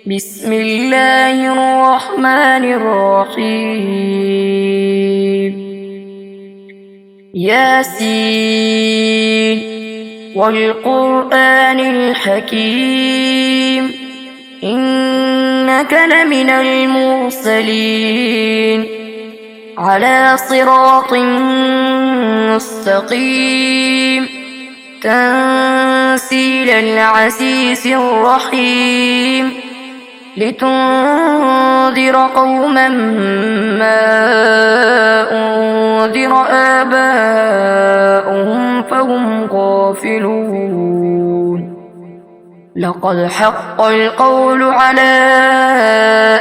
بسم الله الرحمن الرحيم. ياسين والقرآن الحكيم إنك لمن المرسلين على صراط مستقيم تنزيل العزيز الرحيم لتنذر قوما ما أنذر آباؤهم فهم غافلون. لقد حق القول على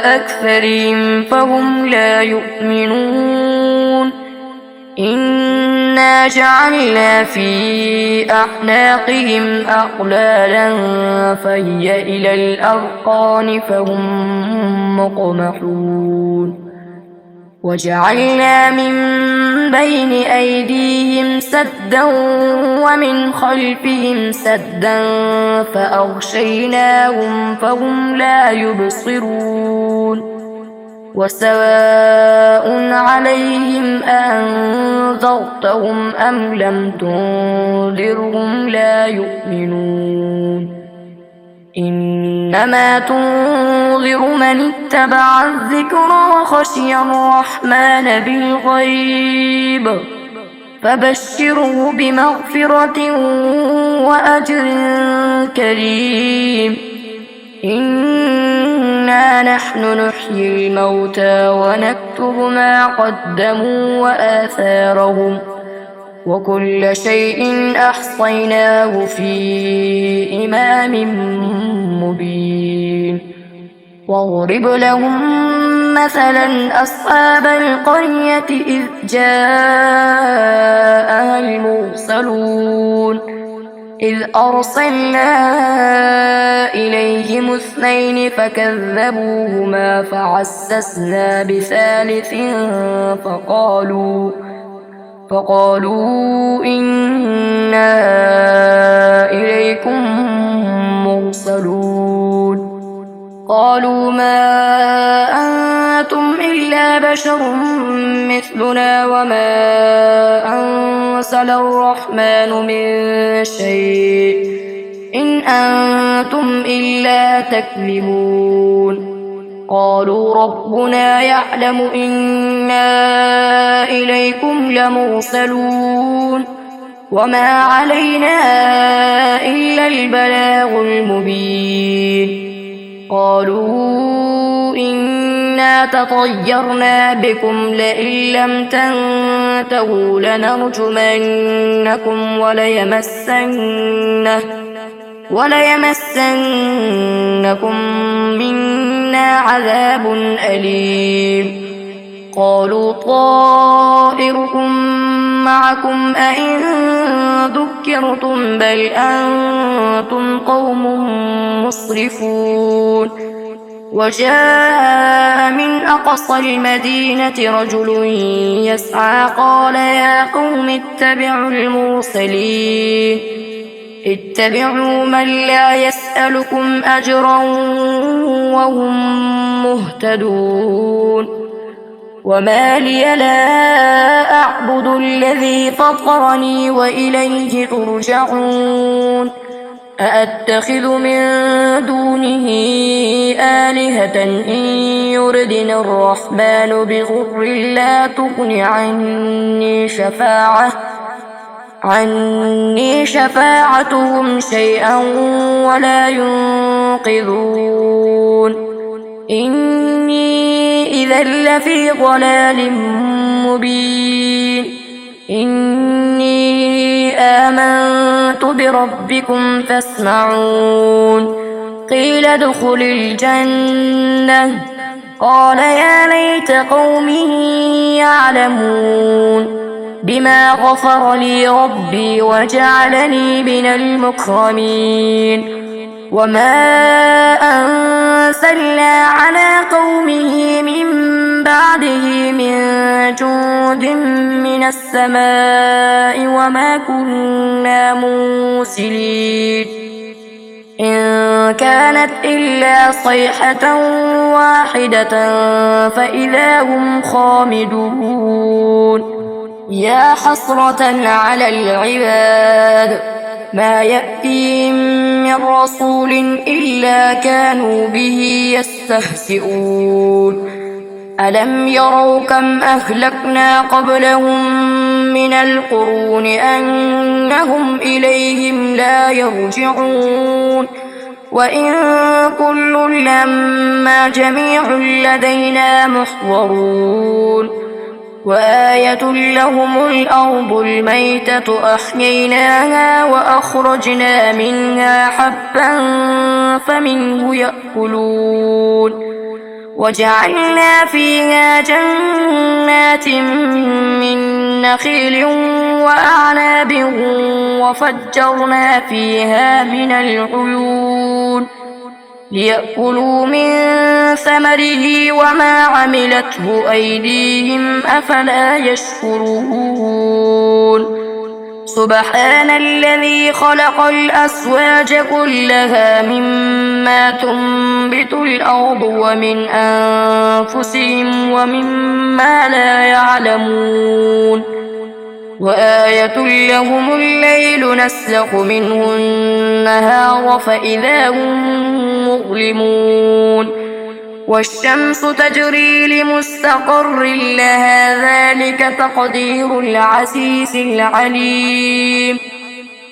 أكثرهم فهم لا يؤمنون. إنا جعلنا في أعناقهم أغلالا فهي إلى الأذقان فهم مقمحون. وجعلنا من بين أيديهم سدا ومن خلفهم سدا فأغشيناهم فهم لا يبصرون. وسواء عليهم أنذرتهم أم لم تنذرهم لا يؤمنون. إنما تنذر من اتبع الذكر وخشي الرحمن بالغيب فبشره بمغفرة وأجر كريم. إنا نحن نحيي الموتى ونكتب ما قدموا وآثارهم وكل شيء أحصيناه في إمام مبين. واضرب لهم مثلا أصحاب القرية إذ جاءها المرسلون إذ أرسلنا إليهم 2 فكذبوهما فعززنا بثالث فقالوا إنا إليكم مرسلون. قالوا ما أنتم إلا بشر مثلنا وما أنزل الرحمن من شيء إن أنتم إلا تكذبون. قالوا ربنا يعلم إنا إليكم لمرسلون وما علينا إلا البلاغ المبين. قالوا إنا تطيرنا بكم لئن لم تنتهوا لنرجمنكم وليمسنكم منا عذاب أليم. قالوا طائركم معكم أئن ذكرتم بل أنتم قوم مسرفون. وجاء من أقصى المدينة رجل يسعى قال يا قوم اتبعوا المرسلين اتبعوا من لا يسألكم أجرا وهم مهتدون. وما لي لا أعبد الذي فطرني وإليه ترجعون. أأتخذ من دونه آلهة إن يردن الرحمن بضر لا تغن عني شفاعتهم شيئا ولا ينقذون. إني إذا لفي ضلال مبين. إني آمنت بربكم فاسمعون. قيل ادخل الجنة قال يا ليت قومي يعلمون بما غفر لي ربي وجعلني من المكرمين. وما أنزلنا على قومه من بعده من جند من السماء وما كنا مرسلين. إن كانت إلا صيحة واحدة فإذا هم خامدون يا حسرة على العباد ما يأتيهم من رسول إلا كانوا به يستهزئون ألم يروا كم أهلكنا قبلهم من القرون أنهم إليهم لا يرجعون وإن كل لما جميع لدينا محضرون وآية لهم الأرض الميتة أحييناها وأخرجنا منها حبا فمنه يأكلون وجعلنا فيها جنات من نخيل وأعناب وفجرنا فيها من العيون ليأكلوا من ثمره وما عملته أيديهم أفلا يشكرون سبحان الذي خلق الأزواج كلها مما تنبت الأرض ومن أنفسهم ومما لا يعلمون وآية لهم الليل نسلخ منه النهار فإذا هم مظلمون والشمس تجري لمستقر لها ذلك تقدير العزيز العليم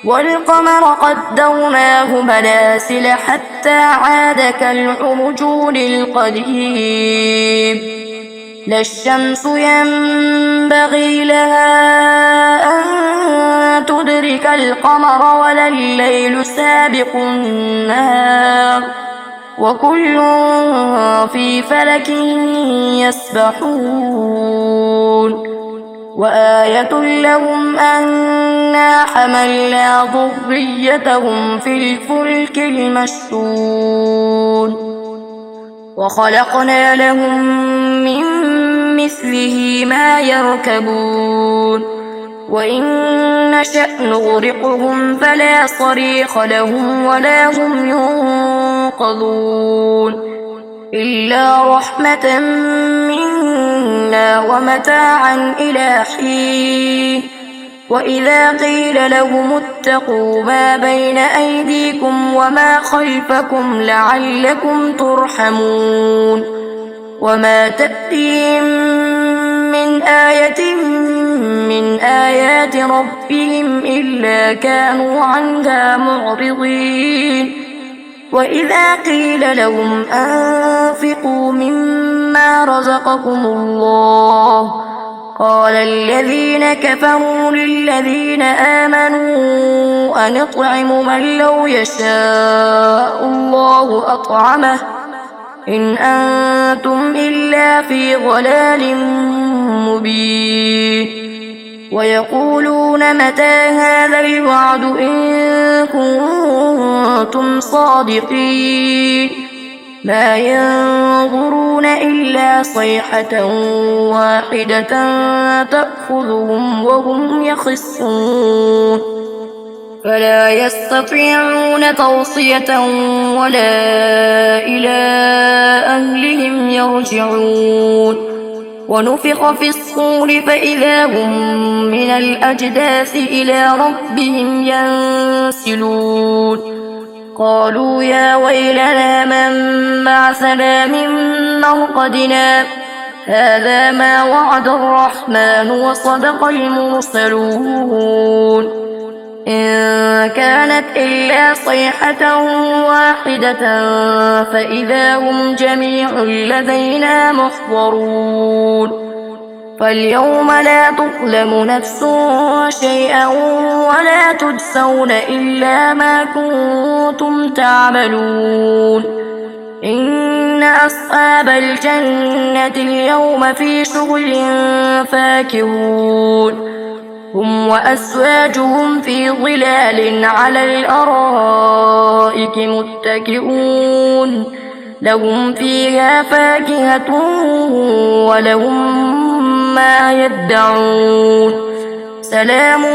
والقمر قدرناه منازل حتى عاد كالعرجون القديم لا الشمس ينبغي لها أن تدرك القمر ولا الليل سابق النهار وكل في فلك يسبحون وآية لهم أنا حملنا ذريتهم في الفلك المشحون وخلقنا لهم من مثله ما يركبون وإن نشأ نغرقهم فلا صريخ لهم ولا هم ينقذون إلا رحمة منا ومتاعا إلى حين وإذا قيل لهم اتقوا ما بين أيديكم وما خلفكم لعلكم ترحمون وما تأتيهم من آية من آيات ربهم إلا كانوا عنها معرضين وإذا قيل لهم أنفقوا مما رزقكم الله قال الذين كفروا للذين آمنوا أنطعم من لو يشاء الله أطعمه إن أنتم إلا في ضلال مبين ويقولون متى هذا الوعد إن كنتم صادقين ما ينظرون إلا صيحة واحدة تأخذهم وهم يخصون فلا يستطيعون توصية ولا إلى أهلهم يرجعون ونفخ في الصور فإذا هم من الأجداث إلى ربهم ينسلون قالوا يا ويلنا من بعثنا من مرقدنا هذا ما وعد الرحمن وصدق المرسلون إن كانت إلا صيحة واحدة فإذا هم جميع لدينا محضرون فاليوم لا تظلم نفس شيئا ولا تجزون إلا ما كنتم تعملون إن أصحاب الجنة اليوم في شغل فاكهون هم وأزواجهم في ظلال على الأرائك متكئون لهم فيها فاكهة ولهم ما يدعون سلام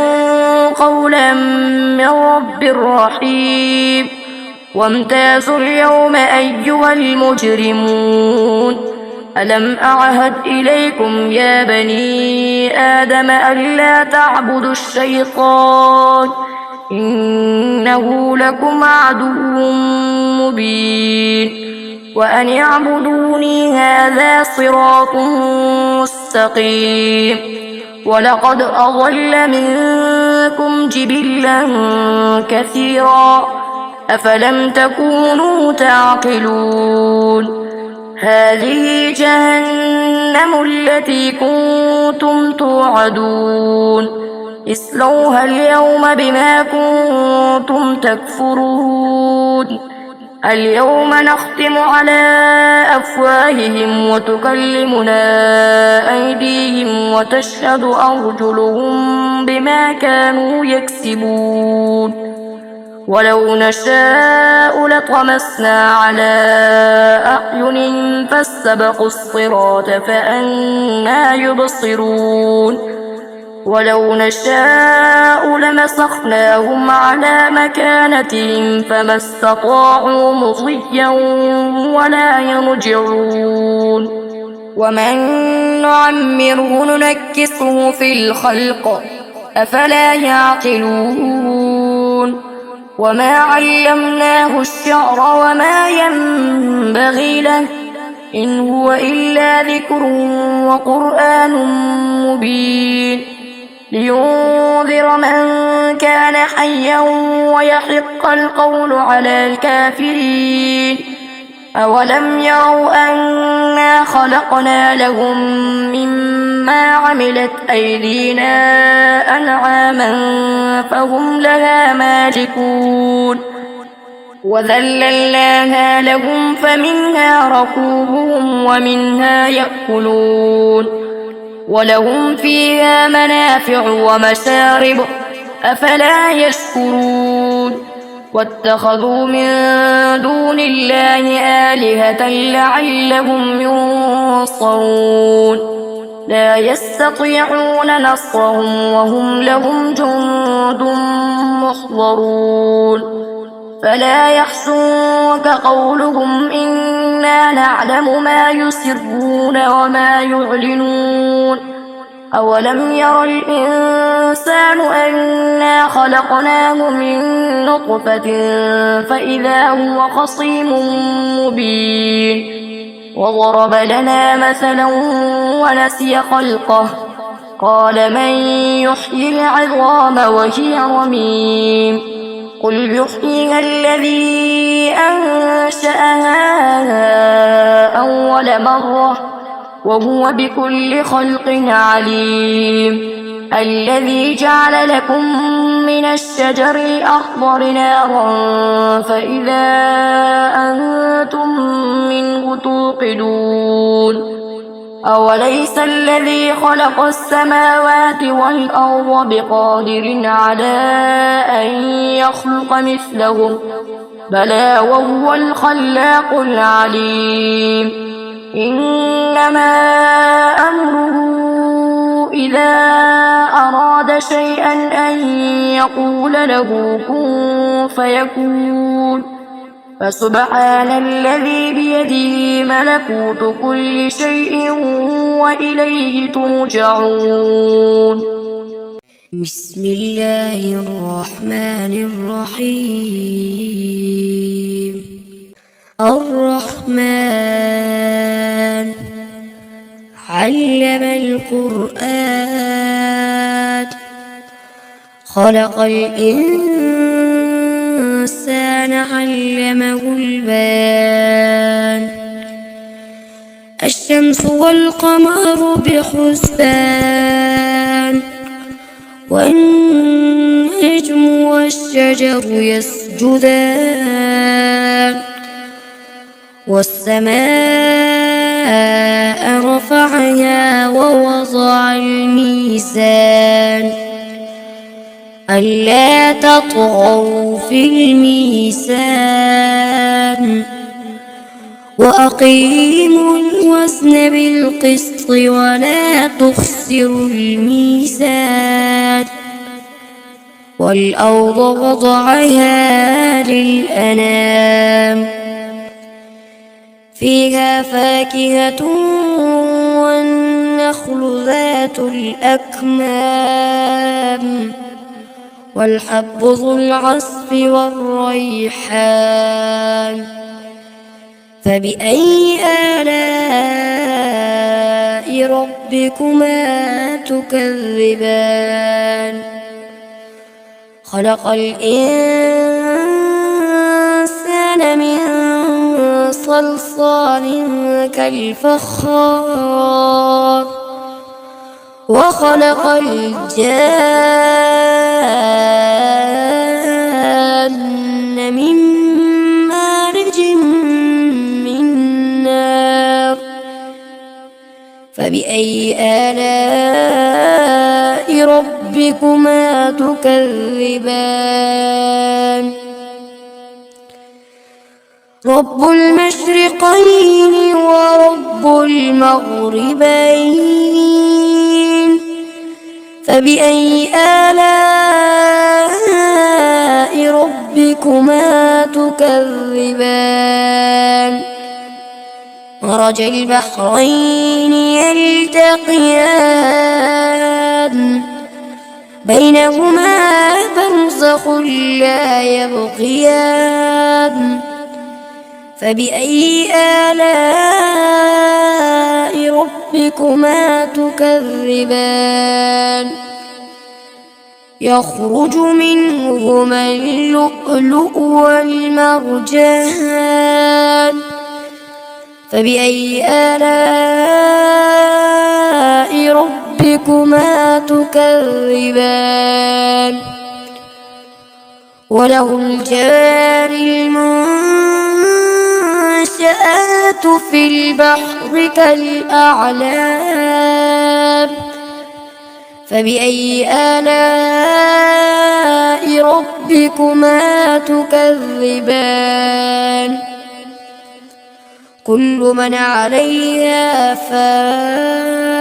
قولا من رب رحيم وامتازوا اليوم أيها المجرمون ألم أعهد إليكم يا بني آدم ألا تعبدوا الشيطان إنه لكم عدو مبين وأن اعبدوني هذا صراط مستقيم ولقد أضل منكم جبلا كثيرا أفلم تكونوا تعقلون هذه جهنم التي كنتم توعدون اصلوها اليوم بما كنتم تكفرون اليوم نختم على أفواههم وتكلمنا أيديهم وتشهد أرجلهم بما كانوا يكسبون ولو نشاء لطمسنا على أعين فاستبقوا الصراط فأنى يبصرون ولو نشاء لمسخناهم على مكانتهم فما استطاعوا مضيا ولا يرجعون ومن نعمره ننكسه في الخلق أفلا يعقلون وما علمناه الشعر وما ينبغي له إن هو إلا ذكر وقرآن مبين لينذر من كان حيا ويحق القول على الكافرين أولم يروا أنا خلقنا لهم مما عملت أيدينا أنعاما فهم لها مالكون وذللناها لهم فمنها ركوبهم ومنها يأكلون ولهم فيها منافع ومشارب أفلا يشكرون واتخذوا من دون الله آلهة لعلهم ينصرون لا يستطيعون نصرهم وهم لهم جند محضرون فلا يحزنك قولهم إنا نعلم ما يسرون وما يعلنون أولم ير الإنسان أنا خلقناه من نطفة فإذا هو خصيم مبين وضرب لنا مثلا ونسي خلقه قال من يحيي العظام وهي رميم قل يحييها الذي أنشأها أول مرة وهو بكل خلق عليم الذي جعل لكم من الشجر الأخضر نارا فإذا أنتم منه توقدون أوليس الذي خلق السماوات والأرض بقادر على أن يخلق مثلهم بلى وهو الخلاق العليم إنما أمره إذا أراد شيئا أن يقول له كن فيكون فسبحان الذي بيده ملكوت كل شيء وإليه ترجعون بسم الله الرحمن الرحيم الرحمن علم القرآن خلق الإنسان علمه البيان الشمس والقمر بحسبان والنجم والشجر يسجدان والسماء رفعها ووضع الميزان ألا تطغوا في الميزان وأقيموا الوزن بالقسط ولا تخسروا الميزان والأرض وضعها للأنام فيها فاكهة والنخل ذات الأكمام والحب ذو العصف والريحان فبأي آلاء ربكما تكذبان خلق الإنسان من صلصال كالفخار وخلق الجان من مارج من نار فبأي آلاء ربكما تكذبان رب المشرقين ورب المغربين فبأي آلاء ربكما تكذبان مرج البحرين يلتقيان بينهما برزخ لا يبغيان فبأي آلاء ربكما تكذبان يخرج منهما اللؤلؤ والمرجان فبأي آلاء ربكما تكذبان وله الجوار المنشآت في البحر كالأعلام فبأي آلاء ربكما تكذبان كل من عليها فان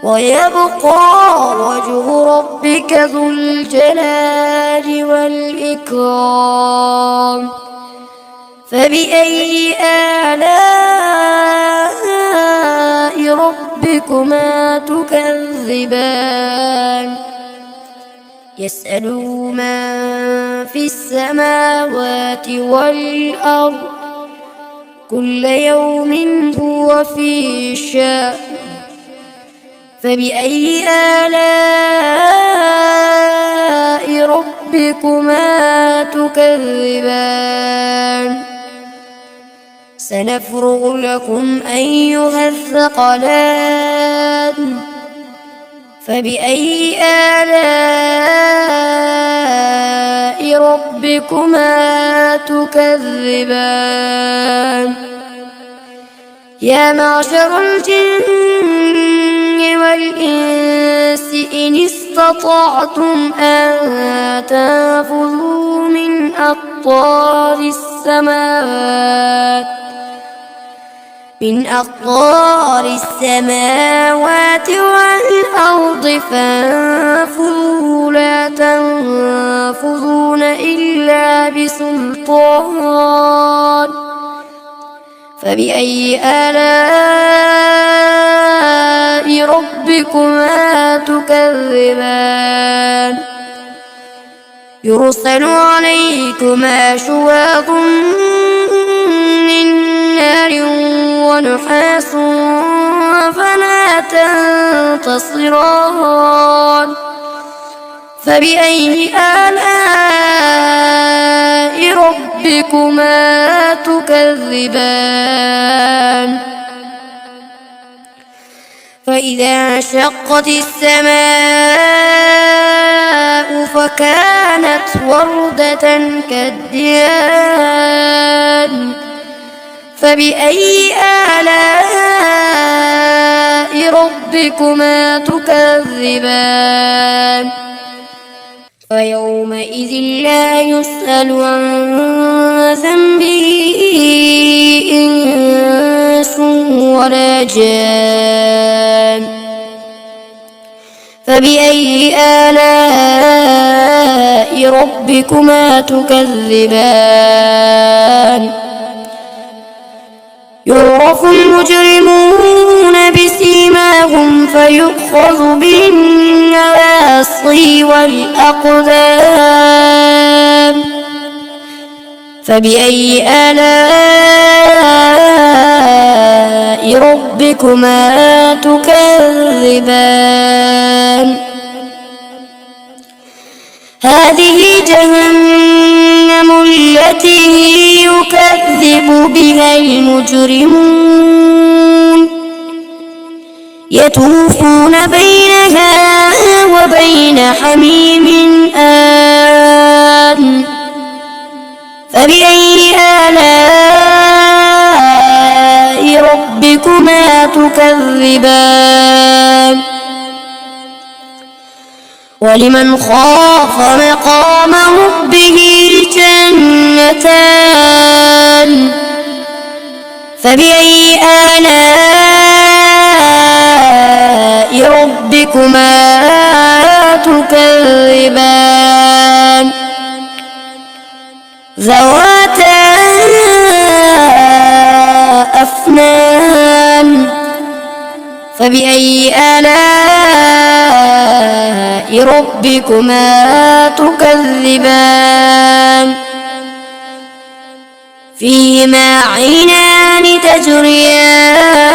ويبقى وجه ربك ذو الجلال والإكرام فبأي آلاء ربكما تكذبان يسأله من في السماوات والأرض كل يوم هو في شأن فبأي آلاء ربكما تكذبان سنفرغ لكم أيها الثقلان فبأي آلاء ربكما تكذبان يا معشر الجن والإنس إن استطعتم أن تنفذوا من أقطار السماوات والأرض فانفذوا لا تنفذون إلا بسلطان فبأي آلاء ربكما تكذبان يرسل عليكما شواظ من نار ونحاس فلا تنتصران فبأي آلاء ربكما تكذبان فإذا انشقت السماء فكانت وردة كالدهان فبأي آلاء ربكما تكذبان فيومئذ لا يسأل عن ذنبه إنس ولا جان فبأي آلاء ربكما تكذبان يعرف المجرمون بسيماهم فيؤخذ بالنواصي والأقدام فبأي آلاء ربكما تكذبان هذه جهنم التي يكذب بها المجرمون يطوفون بينها وبين حميم آن فبأي آلاء ربكما تكذبان ولمن خاف مقام ربه جنتان فبأي آلاء ربكما تكذبان ذواتا أفنان فبأي آلاء ربكما تكذبان فيهما عينان تجريان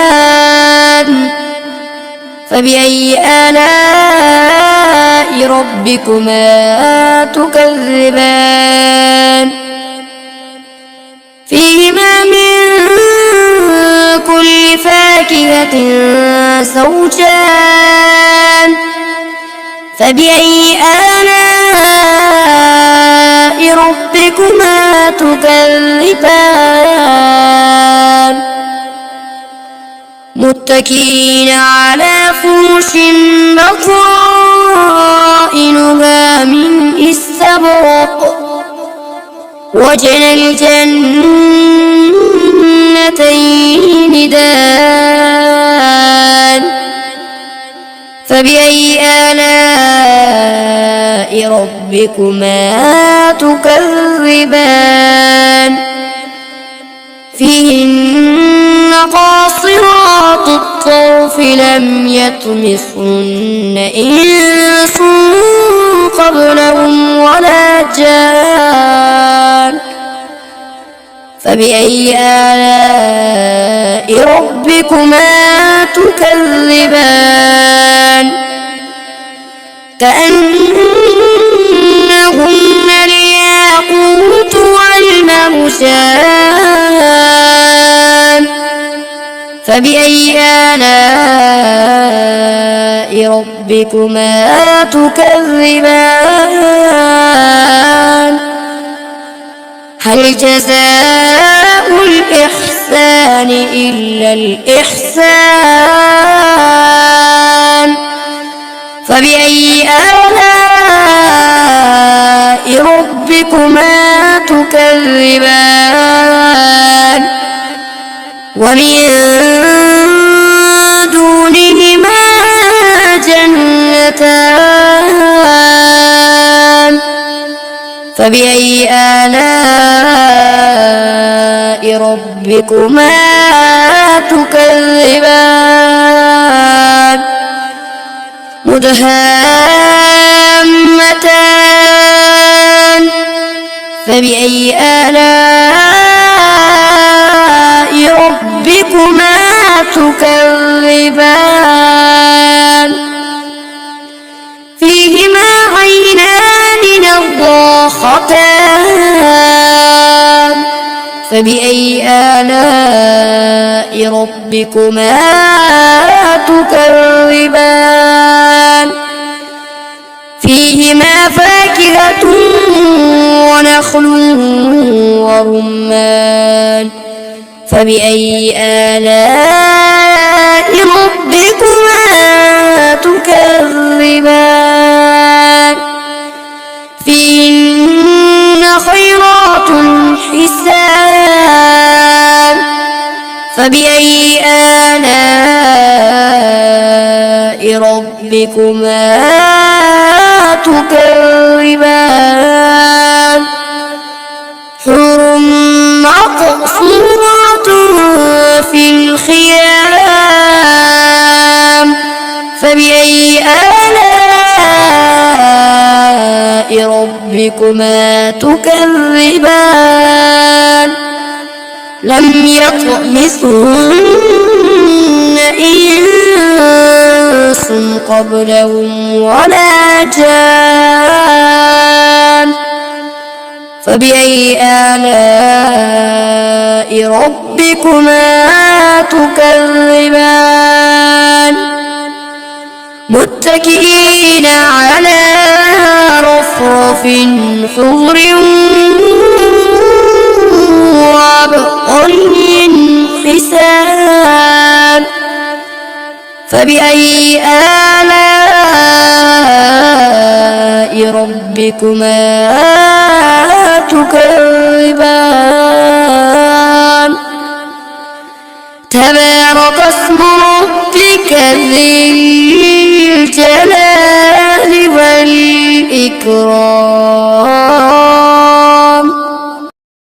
فبأي آلاء ربكما تكذبان فيهما من كل فاكهة زوجان فبأي آلاء ربكما تكذبان متكئين على فرش بطائنها من استبرق وجنى الجنتين دان فبأي آلاء ربكما تكذبان فيهن قاصرات الطرف لم يطمثهن إنس قبلهم ولا جان فبأي آلاء ربكما تكذبان كأنهن الياقوت والمرجان فبأي آلاء ربكما تكذبان هل جزاء الإحسان إلا الإحسان فبأي آلاء ربكما تكذبان ومن دونهما جنتان فبأي آلاء ربكما تكذبان مدهامتان فبأي آلاء ربكما تكذبان فيهما عينان نضاختان فبأي آلاء ربكما تكذبان فيهما فاكهة ونخل ورمان فبأي آلاء ربكما تكذبان فيهن خيرات حسان فبأي آلاء ربكما تكذبان حور مقصورات في الخيام فبأي آلاء ربكما تكذبان لم يطمثهن إنس قبلهم ولا جان فبأي آلاء ربكما تكذبان متكئين على رفرف خضر وعبقري حسان فبأي آلاء ربكما تكذبان تبارك اسم ربك ذي الجلال والإكرام